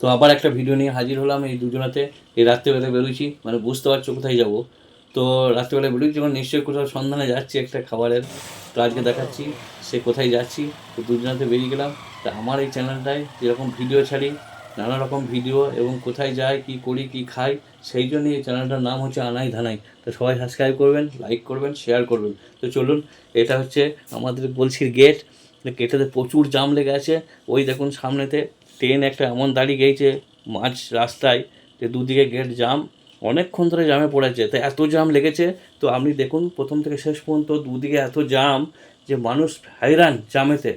তো আবার একটা ভিডিও নিয়ে হাজির হলাম এই দুজনাতে। এই রাত্রেবেলা বেরোচ্ছি, মানে বুঝতে পারছো কোথায় যাব। তো রাত্রেবেলা বেরোচ্ছি যখন নিশ্চয়ই কোথাও সন্ধানে যাচ্ছি একটা খাবারের। তো আজকে দেখাচ্ছি সে কোথায় যাচ্ছি। তো দুজনাতে বেরিয়ে গেলাম। তা আমার এই চ্যানেলটায় যেরকম ভিডিও ছাড়ি, নানা রকম ভিডিও, এবং কোথায় যাই, কী করি, কী খাই, সেই জন্য এই চ্যানেলটার নাম হচ্ছে আনাই ধানাই। তো সবাই সাবস্ক্রাইব করবেন, লাইক করবেন, শেয়ার করবেন। তো চলুন, এটা হচ্ছে আমাদের গলসির গেট। গেটেতে প্রচুর জাম লেগে আছে। ওই দেখুন সামনেতে ট্রেন একটা এমন দাঁড়িয়ে গেছে মাঝ রাস্তায়, যে দুদিকে গেট জাম। অনেকক্ষণ ধরে জামে পড়েছে, তো এত জাম লেগেছে। তো আপনি দেখুন প্রথম থেকে শেষ পর্যন্ত দুদিকে এত জাম, যে মানুষ হায়রান জামেতে।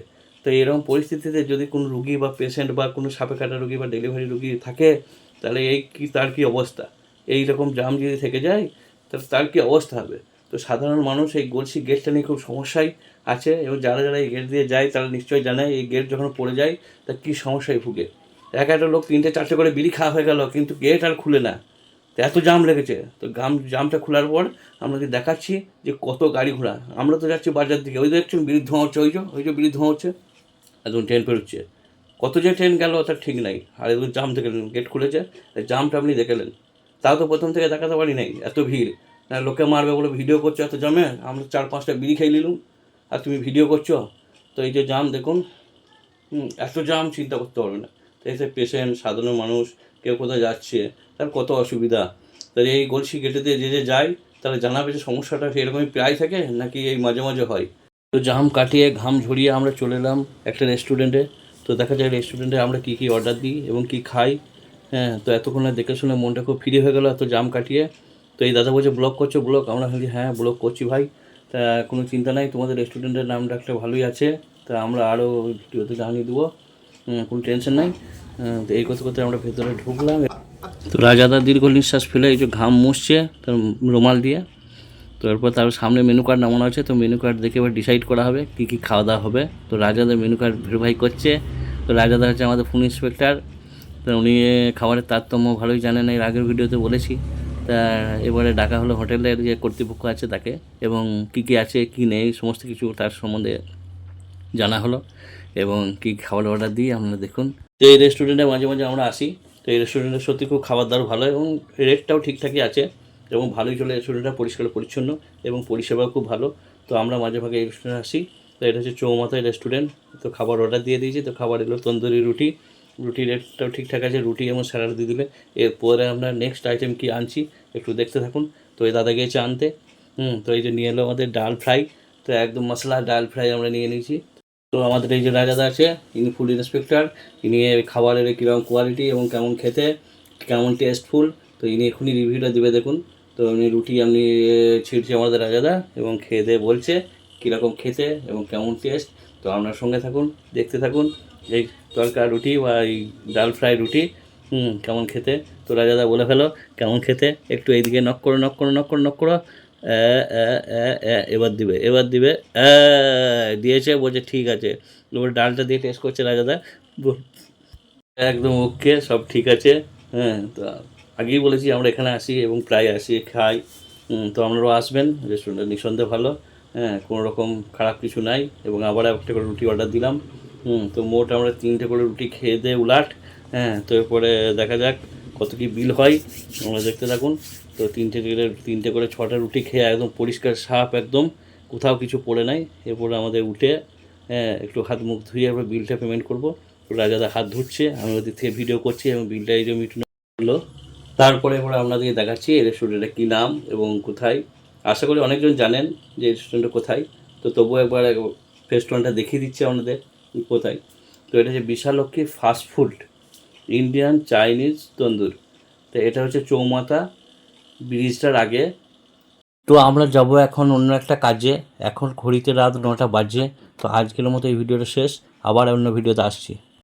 তো এরকম পরিস্থিতিতে যদি কোনো রুগী বা পেশেন্ট বা কোনো সাপে কাটা রুগী বা ডেলিভারি রুগী থাকে, তাহলে তার কী অবস্থা। এই রকম জাম যদি থেকে যায়, তাহলে তার কী অবস্থা হবে। তো সাধারণ মানুষ এই গলসি গেটটা নিয়ে খুব সমস্যায় আছে, এবং যারা যারা এই গেট দিয়ে যায় তারা নিশ্চয়ই জানে এই গেট যখন পড়ে যায় তা কী সমস্যায় ভুগে। একটা লোক 3-4টে করে বিড়ি খাওয়া হয়ে গেল, কিন্তু গেট আর খুলে না। তো এত জাম লেগেছে। তো জামটা খোলার পর আপনাকে দেখাচ্ছি যে কত গাড়ি ঘোড়া। আমরা তো যাচ্ছি বাজার দিকে, ওই দেখছেন বিড়ির ধোঁয়া হচ্ছে, ওই যে বিড়ির ধোঁয়া হচ্ছে, একদম ট্রেন পেরোচ্ছে। কত যে ট্রেন গেল তার ঠিক নাই। আর একদম জাম দেখলেন, গেট খুলেছে, জামটা আপনি দেখলেন। তাও তো প্রথম থেকে দেখাতে পারি নাই, এত ভিড়। না লোকে মারবে বলে ভিডিও করছো এত জামে, আমরা 4-5টা বিড়ি খেয়ে নিলুম, আর তুমি ভিডিও করছো। তো এই যে জাম দেখুন, এত জাম চিন্তা করতে পারবে না। তো এতে পেশেন্ট, সাধারণ মানুষ, কেউ কোথায় যাচ্ছে, তার কত অসুবিধা। তাই এই গলসি গেটে দিয়ে যে যায়, তাহলে জানাবে যে সমস্যাটা সেরকমই প্রায় থাকে নাকি এই মাঝে মাঝে হয়। তো জাম কাটিয়ে ঘাম ঝরিয়ে আমরা চলে এলাম একটা রেস্টুরেন্টে। তো দেখা যায় রেস্টুরেন্টে আমরা কী কী অর্ডার দিই এবং কী খাই। হ্যাঁ, তো এতক্ষণে দেখে শুনে মনটা খুব ফ্রি হয়ে গেলো এত জাম কাটিয়ে। তো এই দাদা বলছে ব্লগ করছো, ব্লগ? আমরা বলি হ্যাঁ ব্লগ করছি ভাই। তা কোনো চিন্তা নাই, তোমাদের রেস্টুরেন্টের নামটা একটা ভালোই আছে, তা আমরা আরও ভিডিওতে জানিয়ে দেবো, কোনো টেনশন নাই। তো এই করতে করতে আমরা ভেতরে ঢুকলাম। তো রাজাদা দীর্ঘ নিঃশ্বাস ফেলে এই যে ঘাম মুছছে তার রুমাল দিয়ে। তো এরপর তার সামনে মেনু কার্ড নামানো আছে, তো মেনু কার্ড দেখে এবার ডিসাইড করা হবে কী কী খাওয়া দাওয়া হবে। তো রাজাদের মেনু কার্ড ভেরিফাই করছে। তো রাজাদা হচ্ছে আমাদের ফুড ইন্সপেক্টর। তো উনি খাবারের তারতম্য ভালোই জানেন, এর আগের ভিডিওতে বলেছি। তা এবারে ডাকা হলো হোটেলের যে কর্তৃপক্ষ আছে তাকে, এবং কী কী আছে কী নেই সমস্ত কিছু তার সম্বন্ধে জানা হলো, এবং কী খাবার অর্ডার দিই আপনারা দেখুন। তো এই রেস্টুরেন্টে মাঝে মাঝে আমরা আসি। তো এই রেস্টুরেন্টে সত্যি খুব খাবার দাবার ভালো, এবং রেটটাও ঠিকঠাকই আছে, এবং ভালোই চলে রেস্টুরেন্টটা, পরিষ্কার পরিচ্ছন্ন এবং পরিষেবাও খুব ভালো। তো আমরা মাঝে ভাগে এই রেস্টুরেন্টে আসি। তো এটা হচ্ছে চৌমাথায় রেস্টুরেন্ট। তো খাবার অর্ডার দিয়ে দিয়েছি। তো খাবার এলো তন্দুরি রুটি, রুটির রেটটাও ঠিকঠাক আছে, রুটি এবং স্যালাড দিয়ে দিলে। এরপরে আমরা নেক্সট আইটেম কী আনছি একটু দেখতে থাকুন। তো এই দাদা গিয়েছে আনতে। তো এই যে নিয়ে এলো আমাদের ডাল ফ্রাই। তো একদম মশলা ডাল ফ্রাই আমরা নিয়ে নিয়েছি। তো আমাদের এই যে রাজাদা আছে, ইনি ফুড ইন্সপেক্টর। ইনি খাবারের কীরকম কোয়ালিটি এবং কেমন খেতে, কেমন টেস্টফুল, তো ইনি এখনই রিভিউটা দেবে দেখুন। তো উনি রুটি আপনি ছিঁড়ছে আমাদের রাজাদা, এবং খেয়ে দিয়ে বলছে কীরকম খেতে এবং কেমন টেস্ট। তো আপনার সঙ্গে থাকুন, দেখতে থাকুন এই তরকা রুটি বা এই ডাল ফ্রাই রুটি কেমন খেতে। তো রাজাদা বলে ফেলো কেমন খেতে, একটু এইদিকে নক করো, নক করো, নক করো, নক করো। এবার দিবে, এবার দিবে। দিয়েছে, বলছে ঠিক আছে। এবার ডালটা দিয়ে টেস্ট করছে রাজাদা, একদম ওকে, সব ঠিক আছে। হ্যাঁ, তো আগেই বলেছি আমরা এখানে আসি এবং প্রায় আসি, খাই। তো আপনারাও আসবেন, রেস্টুরেন্টটা নিঃসন্দেহে ভালো। হ্যাঁ, কোনো রকম খারাপ কিছু নাই। এবং আবার একটা করে রুটি অর্ডার দিলাম। তো মোট আমরা 3টে করে রুটি খেয়ে দিয়ে উলাট। হ্যাঁ, তো এরপরে দেখা যাক কত কী বিল হয়, আমরা দেখতে থাকুন। তো 3টে করে 6টা রুটি খেয়ে একদম পরিষ্কার সাফ, একদম কোথাও কিছু পড়ে নাই। এরপরে আমাদের উঠে একটু হাত মুখ ধুয়ে এবার বিলটা পেমেন্ট করবো। রাজাদা হাত ধুচ্ছে, আমি ওদের থেকে ভিডিও করছি, এবং বিলটা এই যে মিটুনো হলো। তারপরে এবার আপনাদেরকে দেখাচ্ছি এই রেস্টুরেন্টের কী নাম এবং কোথায়। আশা করি অনেকজন জানেন যে এই রেস্টুরেন্টটা কোথায়। তো তবুও একবার রেস্টুরেন্টটা দেখিয়ে দিচ্ছি আপনাদের কোথায়। তো এটা হচ্ছে Vishalakshi fast food Indian Chinese tandoor. তো এটা হচ্ছে চৌমাথা ব্রিজটার আগে। তো আমরা যাব এখন অন্য একটা কাজে। এখন ঘড়িতে রাত 9টা বাজে। তো আজকের মতো এই ভিডিওটা শেষ, আবার অন্য ভিডিওতে আসছি।